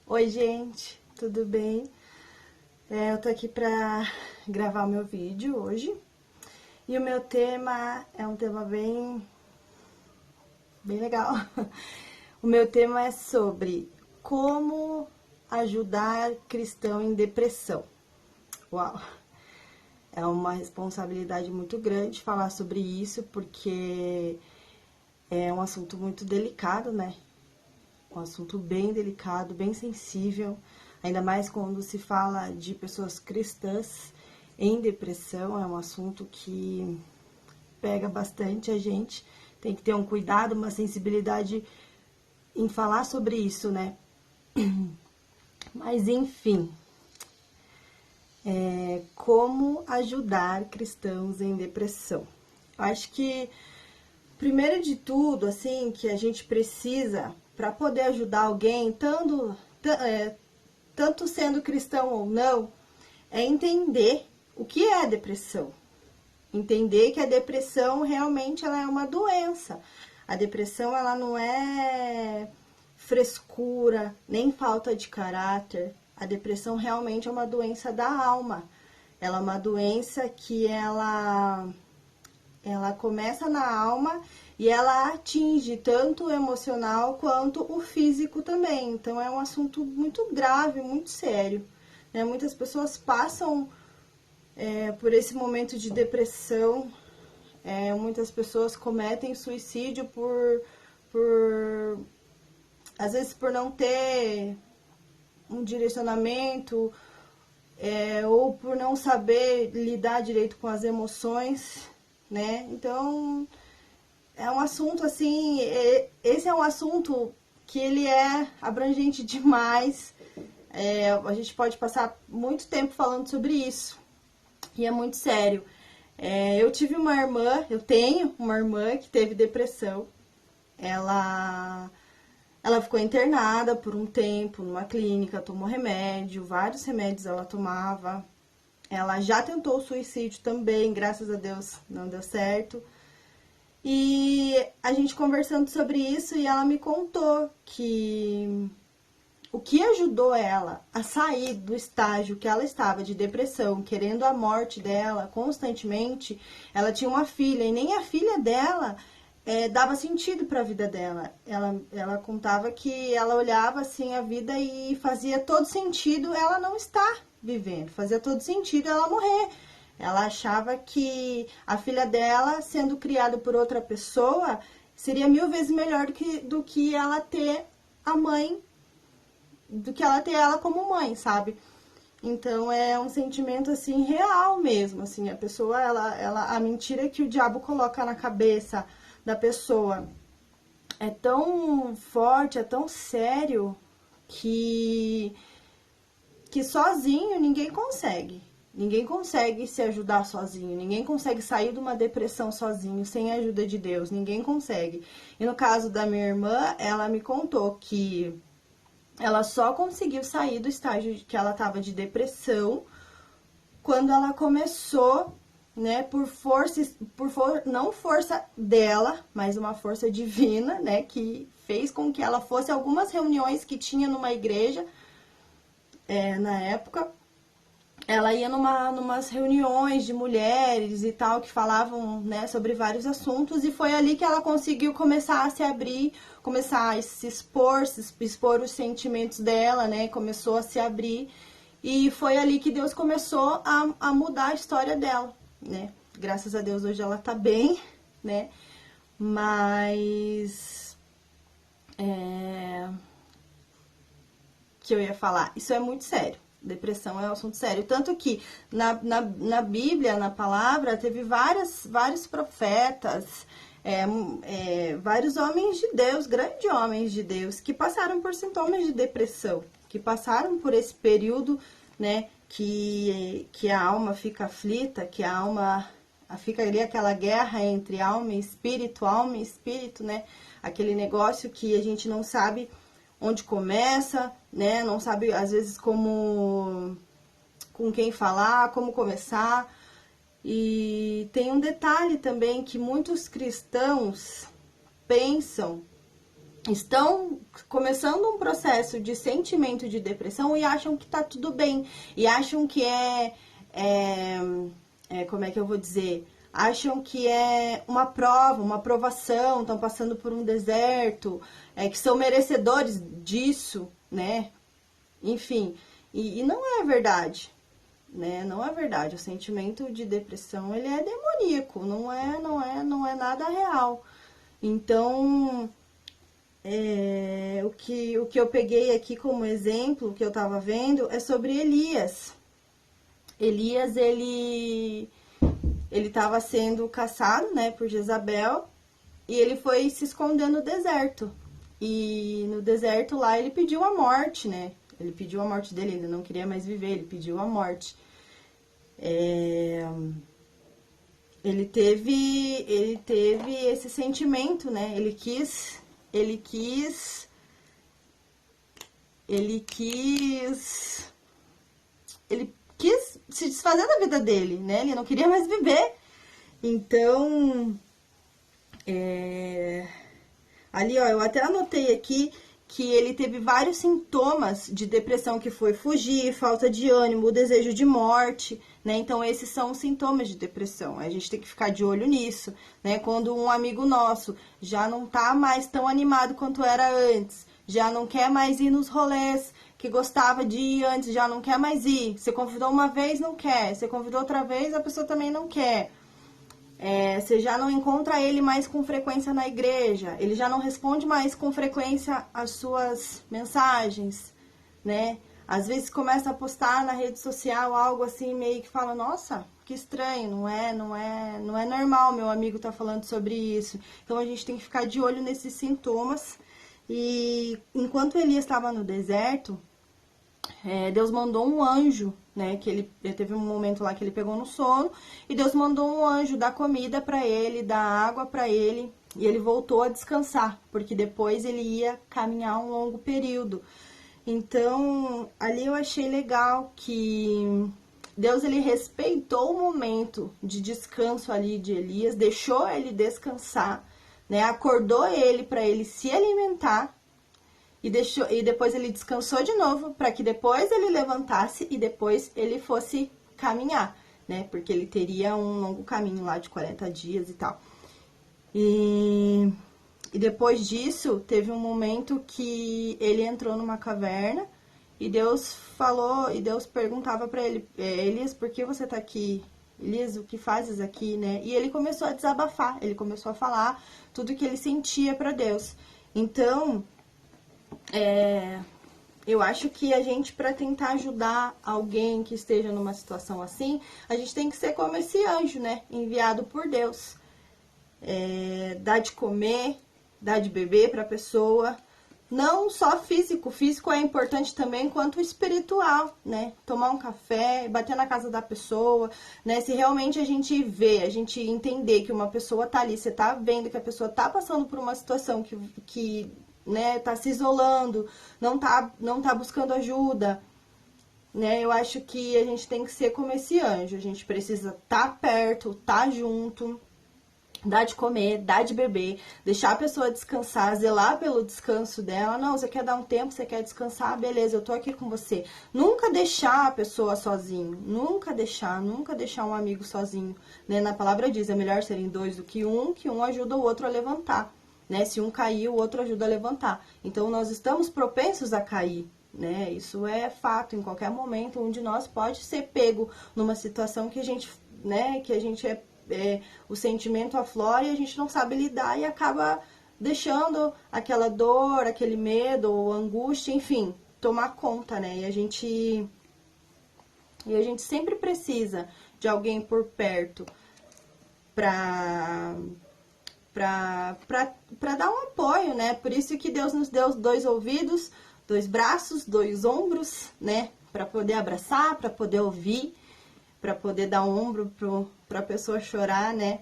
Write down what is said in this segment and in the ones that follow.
Oi, gente, tudo bem? Eu tô aqui pra gravar o meu vídeo hoje e o meu tema é um tema bem legal. O meu tema é sobre como ajudar cristão em depressão. Uau! É uma responsabilidade muito grande falar sobre isso porque é um assunto muito delicado, né? Um assunto bem delicado, bem sensível, ainda mais quando se fala de pessoas cristãs em depressão, é um assunto que pega bastante a gente, tem que ter um cuidado, uma sensibilidade em falar sobre isso, né? Mas enfim, como ajudar cristãos em depressão? Acho que primeiro de tudo, assim, que a gente precisa para poder ajudar alguém, tanto sendo cristão ou não, é entender o que é a depressão. Entender que a depressão realmente ela é uma doença. A depressão ela não é frescura, nem falta de caráter. A depressão realmente é uma doença da alma. Ela é uma doença que ela começa na alma e ela atinge tanto o emocional quanto o físico também. Então é um assunto muito grave, muito sério. Né? Muitas pessoas passam por esse momento de depressão. Muitas pessoas cometem suicídio por às vezes por não ter um direcionamento, ou por não saber lidar direito com as emoções, né? Então é um assunto assim, esse é um assunto que ele é abrangente demais. A gente pode passar muito tempo falando sobre isso e é muito sério. Eu tenho uma irmã que teve depressão. Ela, ela ficou internada por um tempo numa clínica, tomou remédio, vários remédios ela tomava. Ela já tentou o suicídio também, graças a Deus não deu certo. E a gente conversando sobre isso e ela me contou que o que ajudou ela a sair do estágio que ela estava de depressão, querendo a morte dela constantemente, ela tinha uma filha e nem a filha dela dava sentido para a vida dela. Ela contava que ela olhava assim a vida e fazia todo sentido ela não estar vivendo, fazia todo sentido ela morrer. Ela achava que a filha dela, sendo criada por outra pessoa, seria 1000 vezes melhor do que ela ter a mãe, do que ela ter ela como mãe, sabe? Então é um sentimento assim real mesmo, assim, a pessoa a mentira que o diabo coloca na cabeça da pessoa é tão forte, é tão sério que sozinho ninguém consegue. Ninguém consegue se ajudar sozinho, ninguém consegue sair de uma depressão sozinho, sem a ajuda de Deus, ninguém consegue. E no caso da minha irmã, ela me contou que ela só conseguiu sair do estágio que ela estava de depressão quando ela começou, né, não força dela, mas uma força divina, né, que fez com que ela fosse a algumas reuniões que tinha numa igreja, na época. Ela ia numas reuniões de mulheres e tal, que falavam, né, sobre vários assuntos, e foi ali que ela conseguiu começar a se abrir, começar a expor os sentimentos dela, né, começou a se abrir, e foi ali que Deus começou a mudar a história dela, né. Graças a Deus hoje ela tá bem, né, mas que eu ia falar, isso é muito sério. Depressão é um assunto sério. Tanto que na Bíblia, na palavra, teve vários profetas, vários homens de Deus, grandes homens de Deus, que passaram por sintomas de depressão, que passaram por esse período, né, que a alma fica aflita, que a alma fica ali aquela guerra entre alma e espírito, né, aquele negócio que a gente não sabe onde começa, né? Não sabe às vezes com quem falar, como começar. E tem um detalhe também que muitos cristãos pensam estão começando um processo de sentimento de depressão e acham que tá tudo bem. E acham que como é que eu vou dizer? Acham que é uma prova, uma aprovação, estão passando por um deserto, que são merecedores disso, né? Enfim, e não é verdade, né? Não é verdade. O sentimento de depressão, ele é demoníaco, não é nada real. Então, o que eu peguei aqui como exemplo, que eu tava vendo, é sobre Elias. Elias, ele estava sendo caçado, né, por Jezabel, e ele foi se esconder no deserto. E no deserto lá ele pediu a morte, né? Ele pediu a morte dele, ele não queria mais viver, ele pediu a morte. Ele teve esse sentimento, né? Ele quis se desfazer da vida dele, né? Ele não queria mais viver. Então, ali, ó, eu até anotei aqui que ele teve vários sintomas de depressão, que foi fugir, falta de ânimo, o desejo de morte, né? Então, esses são os sintomas de depressão. A gente tem que ficar de olho nisso, né? Quando um amigo nosso já não tá mais tão animado quanto era antes, já não quer mais ir nos rolês que gostava de ir antes, já não quer mais ir. Você convidou uma vez, não quer. Você convidou outra vez, a pessoa também não quer. Você já não encontra ele mais com frequência na igreja, ele já não responde mais com frequência as suas mensagens, né? Às vezes começa a postar na rede social algo assim, meio que fala, nossa, que estranho, não é normal meu amigo tá falando sobre isso. Então a gente tem que ficar de olho nesses sintomas. E enquanto Elias estava no deserto, Deus mandou um anjo, né? Que ele teve um momento lá que ele pegou no sono, e Deus mandou um anjo dar comida para ele, dar água para ele, e ele voltou a descansar, porque depois ele ia caminhar um longo período. Então, ali eu achei legal que Deus, ele respeitou o momento de descanso ali de Elias, deixou ele descansar, né? Acordou ele para ele se alimentar. E depois ele descansou de novo, para que depois ele levantasse e depois ele fosse caminhar, né? Porque ele teria um longo caminho lá de 40 dias e tal. E depois disso, teve um momento que ele entrou numa caverna e Deus falou, e Deus perguntava para ele, Elias, por que você tá aqui? Elias, o que fazes aqui, né? E ele começou a desabafar, ele começou a falar tudo que ele sentia para Deus. Então, eu acho que a gente, para tentar ajudar alguém que esteja numa situação assim, a gente tem que ser como esse anjo, né? Enviado por Deus. Dar de comer, dar de beber para a pessoa. Não só físico, físico é importante também quanto espiritual, né? Tomar um café, bater na casa da pessoa, né? Se realmente a gente vê, a gente entender que uma pessoa tá ali, você tá vendo que a pessoa tá passando por uma situação que né, tá se isolando, não tá buscando ajuda, né? Eu acho que a gente tem que ser como esse anjo, a gente precisa tá perto, tá junto, dar de comer, dar de beber, deixar a pessoa descansar, zelar pelo descanso dela. Não, você quer dar um tempo, você quer descansar, beleza, eu tô aqui com você. Nunca deixar a pessoa sozinho, nunca deixar um amigo sozinho, né? Na palavra diz, é melhor serem dois do que um ajuda o outro a levantar. Né? Se um cair, o outro ajuda a levantar. Então, nós estamos propensos a cair, né? Isso é fato. Em qualquer momento, um de nós pode ser pego numa situação que a gente, né? Que a gente o sentimento aflora e a gente não sabe lidar e acaba deixando aquela dor, aquele medo ou angústia, enfim, tomar conta, né? E a gente sempre precisa de alguém por perto para dar um apoio, né? Por isso que Deus nos deu 2 ouvidos, 2 braços, 2 ombros, né? Para poder abraçar, para poder ouvir, para poder dar um ombro para a pessoa chorar, né?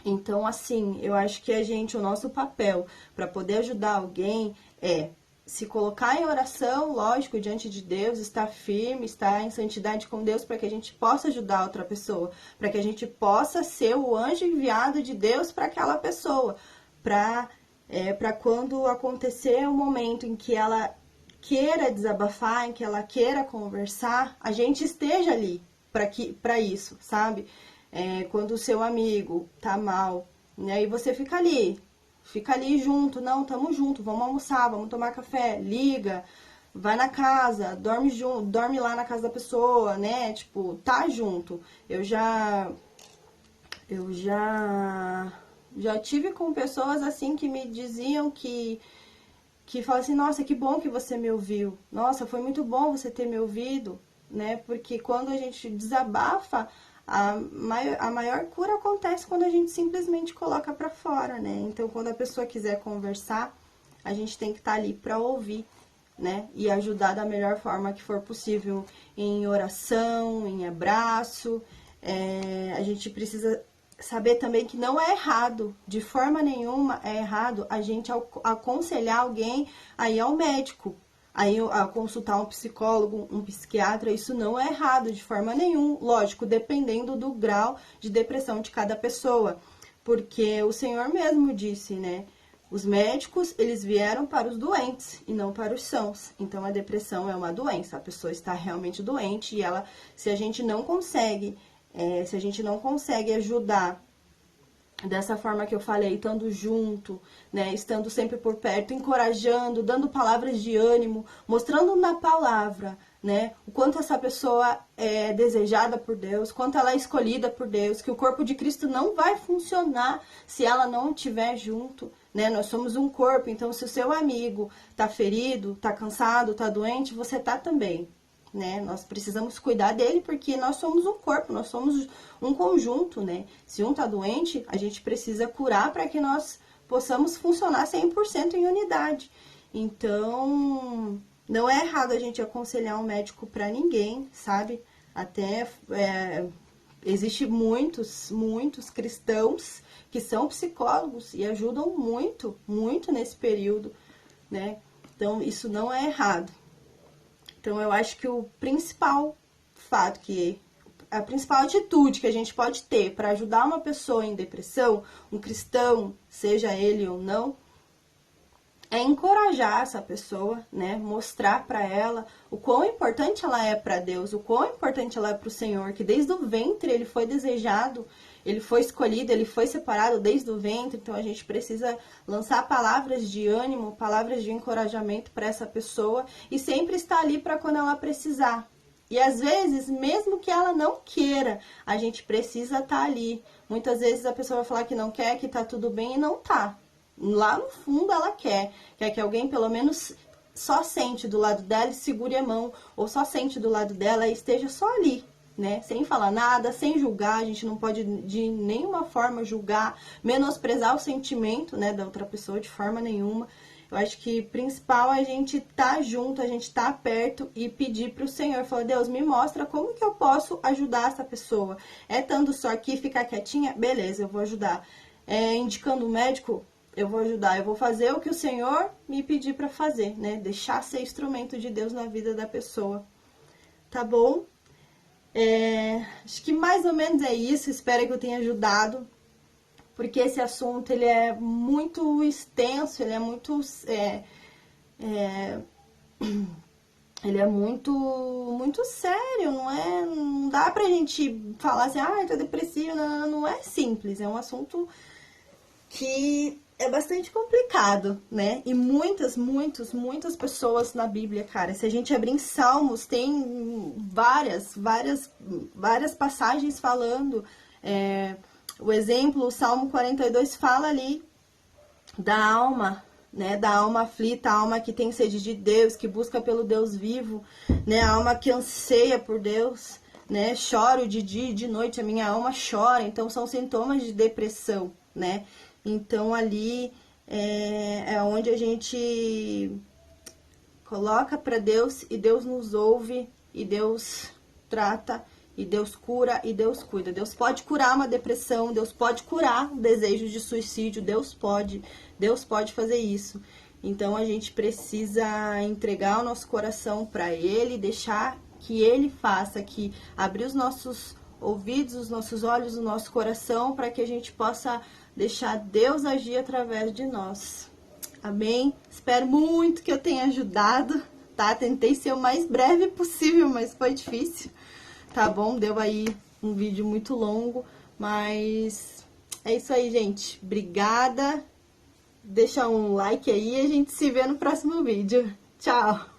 Então, assim, eu acho que o nosso papel para poder ajudar alguém é se colocar em oração, lógico, diante de Deus, estar firme, estar em santidade com Deus, para que a gente possa ajudar outra pessoa, para que a gente possa ser o anjo enviado de Deus para aquela pessoa, para para quando acontecer o momento em que ela queira desabafar, em que ela queira conversar, a gente esteja ali para isso, sabe? Quando o seu amigo tá mal, né, e você fica ali junto, não, tamo junto, vamos almoçar, vamos tomar café, liga, vai na casa, dorme junto, dorme lá na casa da pessoa, né? Tipo, tá junto. Eu já tive com pessoas assim que me diziam que falam assim, nossa, que bom que você me ouviu. Nossa, foi muito bom você ter me ouvido, né? Porque quando a gente desabafa, a maior cura acontece quando a gente simplesmente coloca pra fora, né? Então, quando a pessoa quiser conversar, a gente tem que estar ali pra ouvir, né? E ajudar da melhor forma que for possível, em oração, em abraço. A gente precisa saber também que não é errado, de forma nenhuma é errado a gente aconselhar alguém a ir ao médico, a consultar um psicólogo, um psiquiatra. Isso não é errado de forma nenhuma, lógico, dependendo do grau de depressão de cada pessoa, porque o Senhor mesmo disse, né? Os médicos, eles vieram para os doentes e não para os sãos. Então, a depressão é uma doença. A pessoa está realmente doente e se a gente não consegue ajudar dessa forma que eu falei, estando junto, né, estando sempre por perto, encorajando, dando palavras de ânimo, mostrando na palavra, né, o quanto essa pessoa é desejada por Deus, quanto ela é escolhida por Deus, que o corpo de Cristo não vai funcionar se ela não estiver junto, né, nós somos um corpo, então se o seu amigo tá ferido, tá cansado, tá doente, você tá também, né? Nós precisamos cuidar dele porque nós somos um corpo, nós somos um conjunto, né? Se um tá doente, a gente precisa curar para que nós possamos funcionar 100% em unidade. Então, não é errado a gente aconselhar um médico para ninguém, sabe? Até existe muitos cristãos que são psicólogos e ajudam muito, muito nesse período, né? Então, isso não é errado. Então, eu acho que o principal fato, a principal atitude que a gente pode ter para ajudar uma pessoa em depressão, um cristão, seja ele ou não, é encorajar essa pessoa, né? Mostrar para ela o quão importante ela é para Deus, o quão importante ela é para o Senhor, que desde o ventre ele foi desejado, ele foi escolhido, ele foi separado desde o ventre. Então a gente precisa lançar palavras de ânimo, palavras de encorajamento para essa pessoa e sempre estar ali para quando ela precisar. E às vezes, mesmo que ela não queira, a gente precisa estar ali. Muitas vezes a pessoa vai falar que não quer, que tá tudo bem e não tá. Lá no fundo ela quer que alguém pelo menos só sente do lado dela e segure a mão, ou só sente do lado dela e esteja só ali, né? Sem falar nada, sem julgar. A gente não pode de nenhuma forma julgar, menosprezar o sentimento, né, da outra pessoa de forma nenhuma. Eu acho que principal é a gente estar junto, a gente estar perto e pedir para o Senhor, falar, Deus, me mostra como que eu posso ajudar essa pessoa. Estando só aqui, ficar quietinha? Beleza, eu vou ajudar. Indicando o médico? Eu vou ajudar, eu vou fazer o que o Senhor me pedir para fazer, né? Deixar ser instrumento de Deus na vida da pessoa. Tá bom? Acho que mais ou menos é isso. Espero que eu tenha ajudado. Porque esse assunto, ele é muito extenso, ele é muito... ele é muito sério, não dá pra gente falar assim, tô depressivo, não é simples. É um assunto que é bastante complicado, né? E muitas pessoas na Bíblia, cara, se a gente abrir em Salmos, tem várias passagens falando. O exemplo, o Salmo 42 fala ali da alma, né? Da alma aflita, a alma que tem sede de Deus, que busca pelo Deus vivo, né? A alma que anseia por Deus, né? Choro de dia e de noite, a minha alma chora. Então, são sintomas de depressão, né? Então, ali é onde a gente coloca para Deus e Deus nos ouve e Deus trata e Deus cura e Deus cuida. Deus pode curar uma depressão, Deus pode curar o desejo de suicídio, Deus pode fazer isso. Então, a gente precisa entregar o nosso coração para Ele, deixar que Ele faça, que abrir os nossos ouvidos, os nossos olhos, o nosso coração, para que a gente possa deixar Deus agir através de nós. Amém? Espero muito que eu tenha ajudado, tá? Tentei ser o mais breve possível, mas foi difícil, tá bom? Deu aí um vídeo muito longo, mas é isso aí, gente. Obrigada. Deixa um like aí e a gente se vê no próximo vídeo. Tchau!